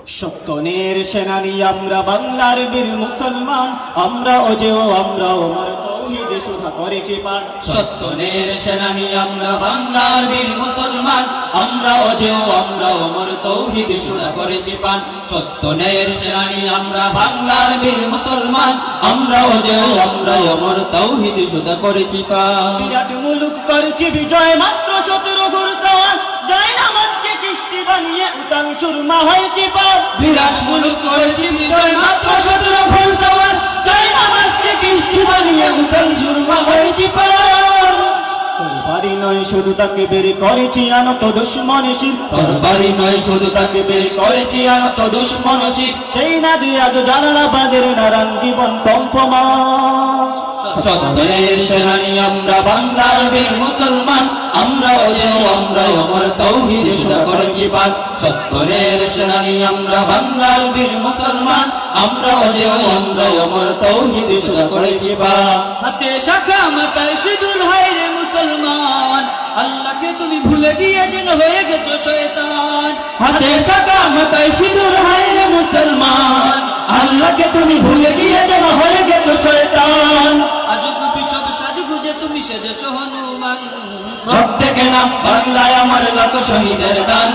সত্যনের সেনানি আমরা বাংলার বীর মুসলমান, আমরা অজেয় আমরা ওমর তৌহিদে সুধা করেছি পান। সত্যনের সেনানি আমরা বাংলার বীর মুসলমান, আমরা অজেয় আমরা ওমর তৌহিদে সুধা করেছি পান। সত্যনের সেনানি আমরা বাংলার বীর মুসলমান, আমরা অজেয় আমরা ওমর তৌহিদে সুধা করেছি পান। বিরাট মুলুক করেছি বিজয় মাত্র 17 ঘুর দেওয়ান, জয় নামাজকে কৃষ্টি বানিয়ে উতাল সুরমা হয়েছি পার। বিরাট মুলুক করেছি বিজয় মাত্র 17 ঘুর দেওয়ান, জয় নামাজকে কৃষ্টি বানিয়ে উতাল সুরমা হয়েছি পার। তরবারি নয় শুধু তাকে বের করেছি আনত দুশ্মনে শির, তরবারি নয় শুধু তাকে বের করেছি আনত দুশ্মন শির। সেই না দিয়ে আজ জালালাবাদের নারায়ণ জীবন কম্পমান। সত্যনের সেনানি আমরা বাংলার বীর মুসলমান, আমরা অজেয় আমরা ওমর তৌহিদে সুধা করেছি পান। সত্যনের সেনানি আমরা বাংলার বীর মুসলমান, আমরা অজেয় আমরা ওমর তৌহিদে সুধা করেছি পান। হাতে শাখা মাথায় সিঁদুর হায় রে মুসলমান, আল্লাহকে তুমি ভুলে গিয়ে যেন হয়ে গেছো শয়তান। হাতে শাখা মাথায় সিঁদুর হায় রে মুসলমান, আল্লাহকে তুমি ভুলে গিয়ে যেন হয়ে গেছো শয়তান। আজকে বিশব সাজগুজে তুমি সেজেছো হনুমান, রক্তে কেন বাংলায় আমার লাখ শহীদের দান,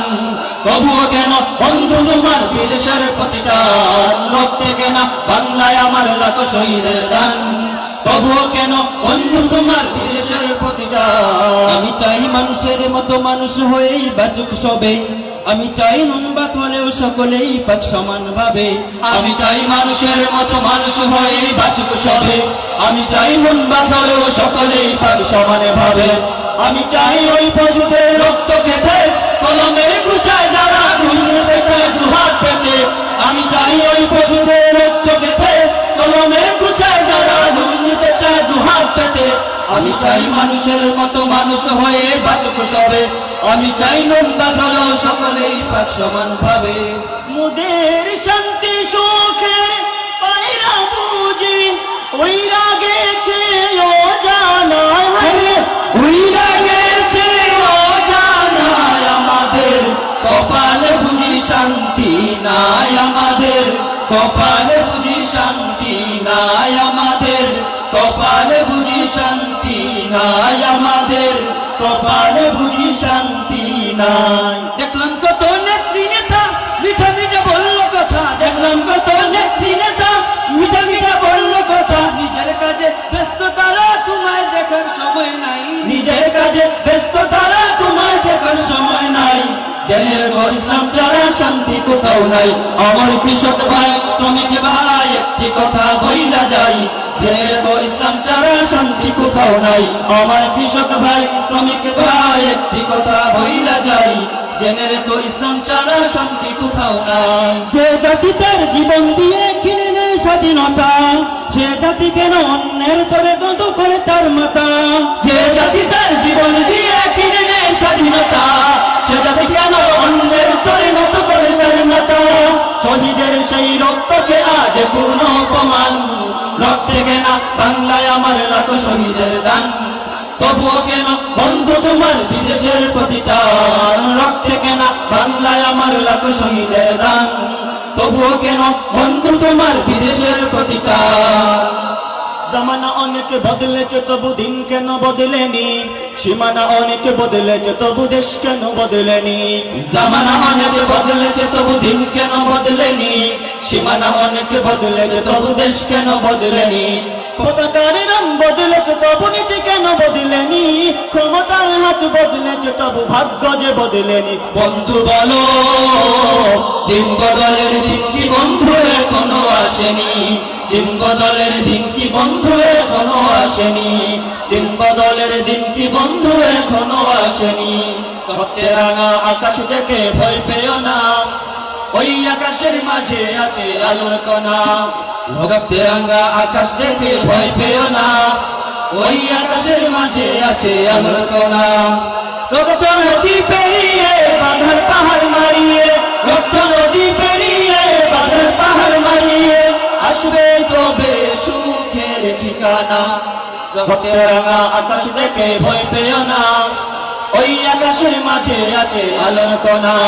তবুও কেন বন্ধু তোমার বিদেশের প্রতিটান। রক্তে কেন বাংলায় আমার লাখ শহীদের দান, তবুও কেন বন্ধু তোমার বিদেশের প্রতিটান। আমি চাই মানুষের মতো মানুষ হয়েই বাঁচুক সবে, আমি চাই নুনবাত হলেও সকলেই পাক সমান ভাবে। আমি চাই মানুষের মতো মানুষ হয়েই বাঁচুক সবে, আমি চাই নুনবাত হলেও সকলেই পাক সমানে ভাবে। আমি চাই ওই পশুদের রক্ত খেতে, কলমের কুচায় যারা ঘুষ নিতে চায় দুহাত পেতে। আমি চাই ওই পশুদের রক্ত খেতে, কলমের কুচায় যারা ঘুষ নিতে চায় দুহাত পেতে। আমি চাই মানুষের মতো মানুষ হয়ে বাঁচুক সবে, আমি চাই নোংরা হলেও সকলেই পাক সমান ভাবে। মুদের শান্তি সুখের পায়রা বুঝি ওইরা গেছে ও জানায়, উইরা গেছে ও জানায় আমাদের, কপালে বুঝি শান্তি নাই আমাদের, কপালে বুঝি শান্তি নাই আমাদের, কপালে বুঝি শান্তি নাই আমাদের, কপালে বুঝি শান্তি নাই। দেখলাম কত নেত্রী নেতা মিঠা মিঠা বলল কথা, দেখলাম কত নেত্রী নেতা মিঠা মিঠা বলল কথা। নিজের কাজে ব্যস্ত তারা তোমায় দেখার সময় নাই, নিজের কাজে ব্যস্ত তারা তোমায় দেখার সময় নাই। জেনের ঘর ইসলাম ছাড়া শান্তি কোথাও নাই, আমার কৃষক ভাই শ্রমিক ভাই একটি কথা বইলা যাই। জেনের ঘর ইসলাম ছাড়া শান্তি কোথাও নাই, আমার কৃষক ভাই শ্রমিক ভাই একটি কথা বইলা যাই। জেনের তো ইসলাম ছাড়া শান্তি কোথাও নাই। যে জাতি তার জীবন দিয়ে কিনে নেয় স্বাধীনতা, সে জাতি কেন অন্যের তরে দণ্ড করে তার মাতা। যে জাতি তার জীবন দিয়ে কিনে নেয় স্বাধীনতা, সে জাতি কেন অন্যের তরে নত করে তার মাতা। শহীদের সেই রক্তকে আজ পূর্ণ অপমান, রক্তে কেনা বাংলায় আমার লাখ শহীদের দান, তবুও কেন বন্ধু তোমার বিদেশের প্রতিটান। রক্তে কেনা বাংলায় আমার লাখ শহীদের দান, তবুও কেন বন্ধু তোমার বিদেশের প্রতিটান। জামানা অনেক বদলেছে তবু দিন কেন বদলেনি, সীমানা অনেক বদলেছে তবু দেশ কেন বদলেনি। জামানা অনেক বদলেছে তবু দিন কেন বদলেনি, সীমানা অনেক বদলেছে তবু দেশ কেন বদলেনি। পতাকার রং বদলেছে তবু নীতি কেন বদলেনি, ক্ষমতার হাত বদলেছে তবু ভাগ্য যে বদলেনি। বন্ধু বলো দিন বদলের দিন কি বন্ধু এখনো আসেনি, দিন বদলের দিন কি বন্ধু এখনো আসেনি, দিন বদলের দিন কি বন্ধু এখনো আসেনি। রক্তে রাঙা আকাশ দেখে ভয় পেও না, ওই আকাশের মাঝে আছে আলোর কণা। রক্তে রাঙা আকাশ দেখে ভয় পেও না, ওই আকাশের মাঝে আছে আলোর কণা। রক্ত নদী পেরিয়ে বাঁধার পাহাড় মারিয়ে, রক্ত নদী পেরিয়ে বাঁধার পাহাড় মারিয়ে আসবে তবে সুখের ঠিকানা। রক্তে রাঙা আকাশ দেখে ভয় পেও না, ওই আকাশের মাঝে আছে আলোর কণা।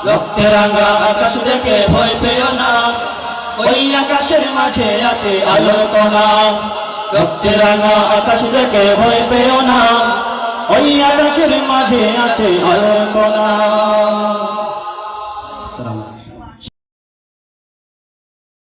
রক্তে রাঙা আকাশ দেখে ভয় পেও না, ওই আকাশের মাঝে আছে আলোর কণা। রক্তে রাঙা আকাশ দেখে ভয় পেও না, ওই আকাশের মাঝে আছে আলোর কণা।